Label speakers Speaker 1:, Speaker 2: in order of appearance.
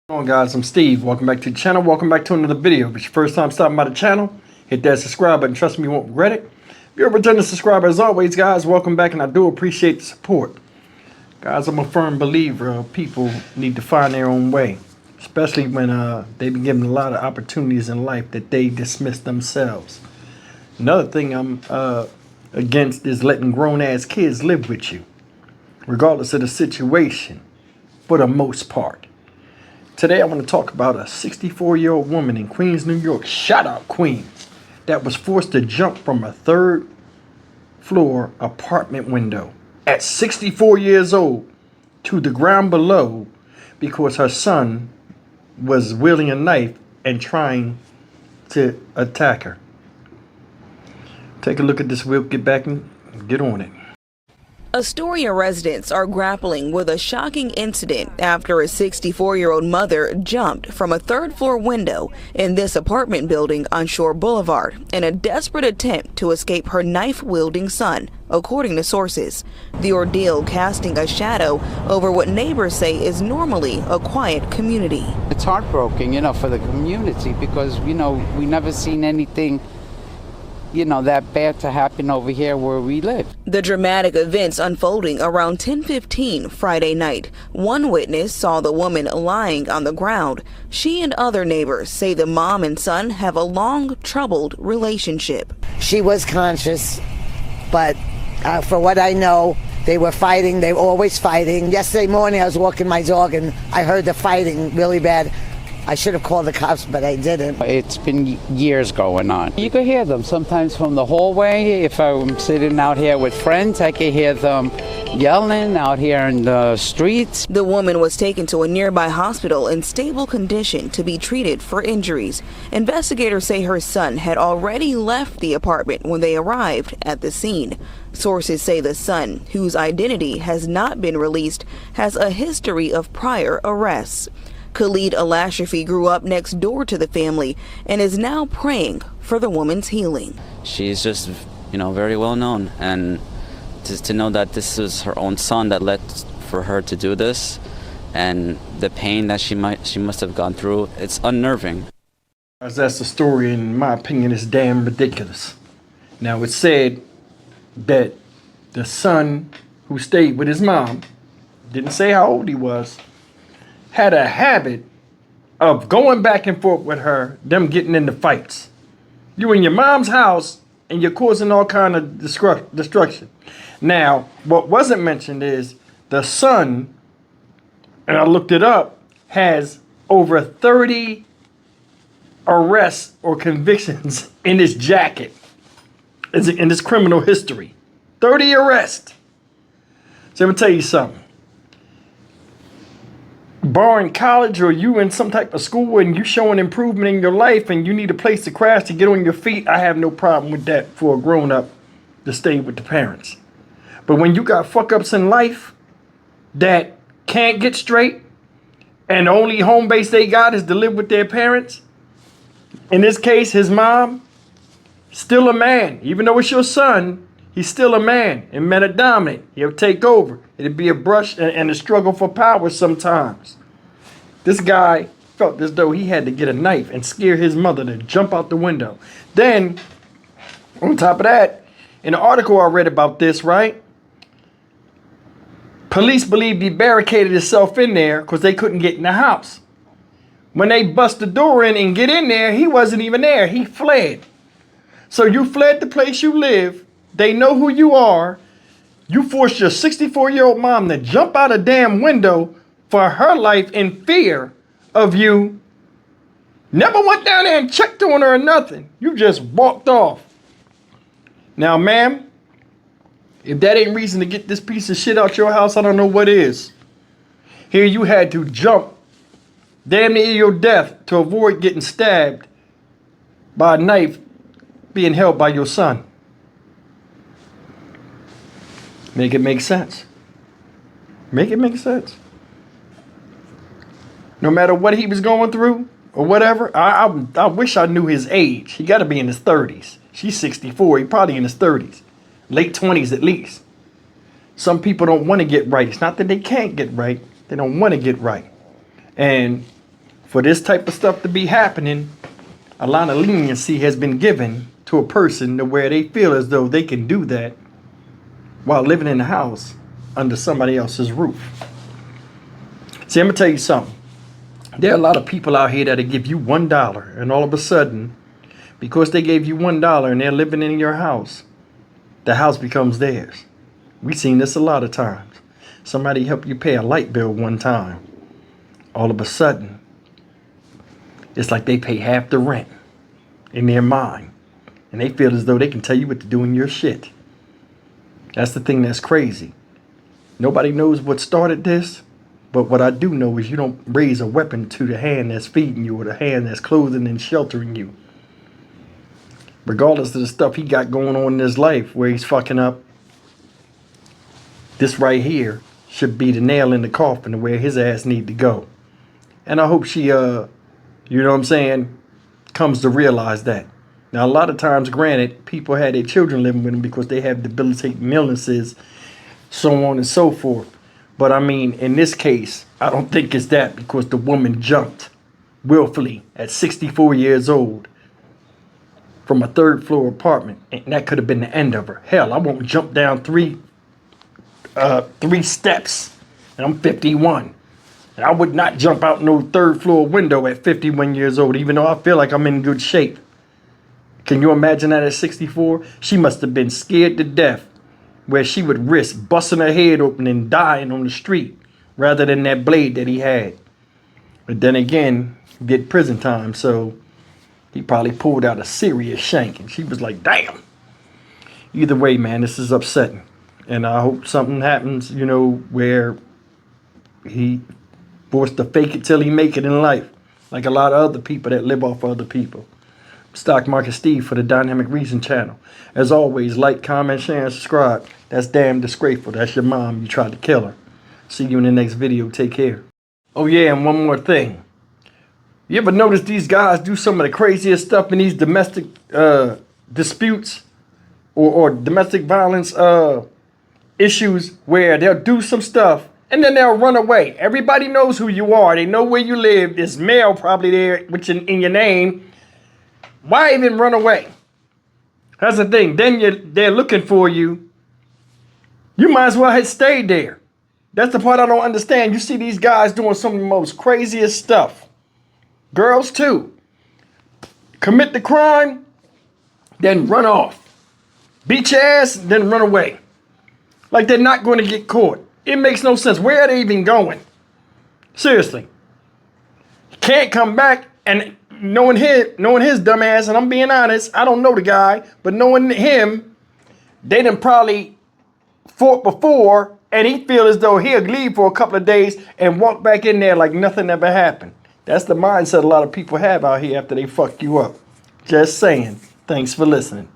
Speaker 1: What's going on, guys? I'm Steve. Welcome back to the channel. Welcome back to another video. If it's your first time stopping by the channel, hit that subscribe button. Trust me, you won't regret it. If you're a returning subscriber, as always, guys, welcome back, and I do appreciate the support. Guys, I'm a firm believer of people need to find their own way, especially when they've been given a lot of opportunities in life that they dismiss themselves. Another thing I'm against is letting grown-ass kids live with you, regardless of the situation, for the most part. Today I want to talk about a 64-year-old woman in Queens, New York, shout out Queens, that was forced to jump from a third floor apartment window at 64 years old to the ground below because her son was wielding a knife and trying to attack her. Take a look at this. We'll get back and get on it.
Speaker 2: Astoria residents are grappling with a shocking incident after a 64-year-old mother jumped from a third-floor window in this apartment building on Shore Boulevard in a desperate attempt to escape her knife-wielding son, according to sources. The ordeal casting a shadow over what neighbors say is normally a quiet community.
Speaker 3: It's heartbreaking, for the community because, we never seen anything that bad to happen over here where we live.
Speaker 2: The dramatic events unfolding around 10:15 Friday night. One witness saw the woman lying on the ground. She and other neighbors say the mom and son have a long, troubled relationship.
Speaker 4: She was conscious, but for what I know, they were fighting. They were always fighting. Yesterday morning, I was walking my dog, and I heard the fighting really bad. I should have called the cops, but I didn't.
Speaker 3: It's been years going on. You could hear them sometimes from the hallway. If I'm sitting out here with friends, I could hear them yelling out here in the streets.
Speaker 2: The woman was taken to a nearby hospital in stable condition to be treated for injuries. Investigators say her son had already left the apartment when they arrived at the scene. Sources say the son, whose identity has not been released, has a history of prior arrests. Khalid Alashafi grew up next door to the family and is now praying for the woman's healing.
Speaker 5: She's just, very well known, and to know that this is her own son that led for her to do this, and the pain that she must have gone through, it's unnerving.
Speaker 1: That's the story. In my opinion, is damn ridiculous. Now, it's said that the son who stayed with his mom, didn't say how old he was, had a habit of going back and forth with her, them getting into fights. You in your mom's house and you're causing all kind of destruction. Now, what wasn't mentioned is the son, and I looked it up, has over 30 arrests or convictions in his jacket, in his criminal history. 30 arrests. So let me tell you something. Barring college, or you in some type of school and you showing improvement in your life and you need a place to crash to get on your feet, I have no problem with that for a grown-up to stay with the parents. But when you got fuck-ups in life that can't get straight and the only home base they got is to live with their parents, in this case, his mom, still a man. Even though it's your son, he's still a man, and men are dominant. He'll take over. It'd be a brush and a struggle for power sometimes. This guy felt as though he had to get a knife and scare his mother to jump out the window. Then, on top of that, in the article I read about this, right? Police believed he barricaded himself in there because they couldn't get in the house. When they bust the door in and get in there, he wasn't even there. He fled. So you fled the place you live. They know who you are. You forced your 64-year-old mom to jump out a damn window for her life in fear of you. Never went down there and checked on her or nothing. You just walked off. Now, ma'am, if that ain't reason to get this piece of shit out your house, I don't know what is. Here you had to jump damn near your death to avoid getting stabbed by a knife being held by your son. Make it make sense. Make it make sense. No matter what he was going through or whatever, I wish I knew his age. He got to be in his 30s. She's 64. He probably in his 30s. Late 20s at least. Some people don't want to get right. It's not that they can't get right. They don't want to get right. And for this type of stuff to be happening, a lot of leniency has been given to a person to where they feel as though they can do that while living in the house under somebody else's roof. See, I'm gonna tell you something. There are a lot of people out here that'll give you $1, and all of a sudden, because they gave you $1 and they're living in your house, the house becomes theirs. We've seen this a lot of times. Somebody helped you pay a light bill one time. All of a sudden, it's like they pay half the rent in their mind. And they feel as though they can tell you what to do in your shit. That's the thing that's crazy. Nobody knows what started this. But what I do know is you don't raise a weapon to the hand that's feeding you or the hand that's clothing and sheltering you. Regardless of the stuff he got going on in his life where he's fucking up, this right here should be the nail in the coffin to where his ass need to go. And I hope she, you know what I'm saying, comes to realize that. Now, a lot of times, granted, people had their children living with them because they have debilitating illnesses, so on and so forth. But I mean, in this case, I don't think it's that, because the woman jumped willfully at 64 years old from a third floor apartment, and that could have been the end of her. Hell, I won't jump down three steps, and I'm 51. And I would not jump out no third floor window at 51 years old, even though I feel like I'm in good shape. Can you imagine that at 64? She must have been scared to death, where she would risk busting her head open and dying on the street rather than that blade that he had. But then again, he did prison time, so he probably pulled out a serious shank, and she was like, damn. Either way, man, this is upsetting. And I hope something happens, you know, where he forced to fake it till he make it in life, like a lot of other people that live off of other people. Stock Market Steve for the Dynamic Reason channel. As always, like, comment, share, and subscribe. That's damn disgraceful. That's your mom. You tried to kill her. See you in the next video. Take care. Oh yeah, and one more thing. You ever notice these guys do some of the craziest stuff in these domestic disputes or domestic violence issues, where they'll do some stuff and then they'll run away? Everybody knows who you are. They know where you live. There's mail probably there, which in your name. Why even run away? That's the thing. Then they're looking for you. You might as well have stayed there. That's the part I don't understand. You see these guys doing some of the most craziest stuff. Girls too. Commit the crime, then run off. Beat your ass, then run away. Like they're not going to get caught. It makes no sense. Where are they even going? Seriously. Can't come back. And knowing his dumb ass, and I'm being honest, I don't know the guy, but knowing him, they done probably fought before, and he feel as though he'll leave for a couple of days and walk back in there like nothing ever happened. That's the mindset a lot of people have out here after they fuck you up. Just saying. Thanks for listening.